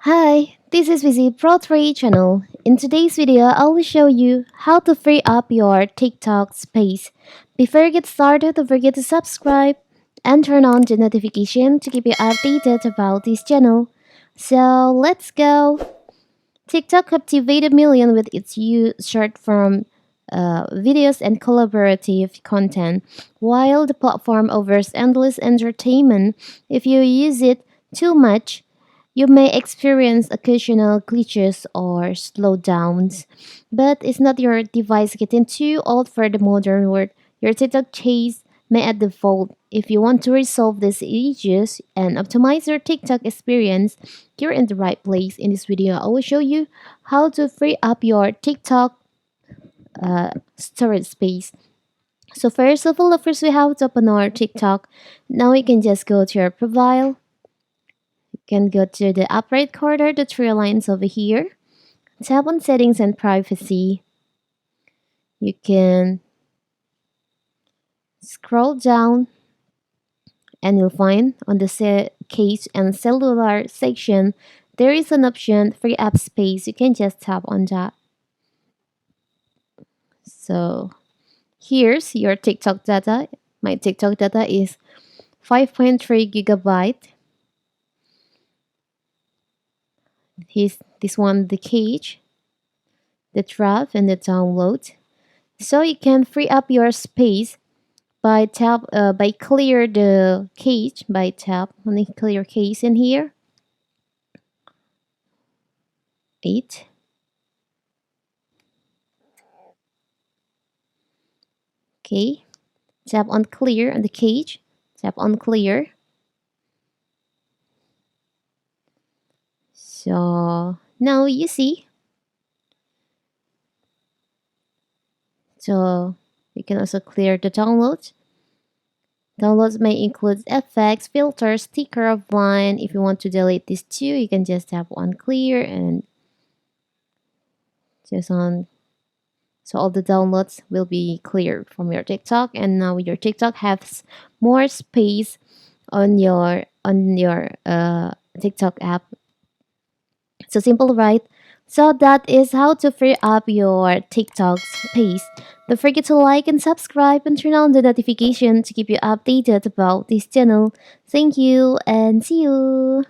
Hi, this is Visi Pro 3 channel. In today's video, I will show you how to free up your TikTok space. Before you get started, don't forget to subscribe and turn on the notification to keep you updated about this channel. So let's go. TikTok captivated millions with its short form videos and collaborative content, while the platform offers endless entertainment. If you use it too much, you may experience occasional glitches or slowdowns, but it's not your device getting too old for the modern world. Your TikTok chase may at default. If you want to resolve these issues and optimize your TikTok experience, you're in the right place. In this video, I will show you how to free up your TikTok storage space. So first of all, first we have to open our TikTok. Now you can just go to your profile. You can go to the upper right corner, the three lines over here. Tap on settings and privacy. You can scroll down and you'll find on the case and cellular section there is an option free up space. You can just tap on that. So here's your TikTok data. My TikTok data is 5.3 gigabyte. Here's this one, the cage, the draft, and the download. So you can free up your space by clear the cage by tap on the clear case in here. 8. Okay. Tap on clear on the cage. Tap on clear. So now you see. So you can also clear the downloads. Downloads may include effects, filters, sticker of line. If you want to delete these two, you can just tap on clear and just on. So all the downloads will be cleared from your TikTok, and now your TikTok has more space on your TikTok app. So simple, right? So that is how to free up your TikTok space. Don't forget to like and subscribe and turn on the notification to keep you updated about this channel. Thank you and see you.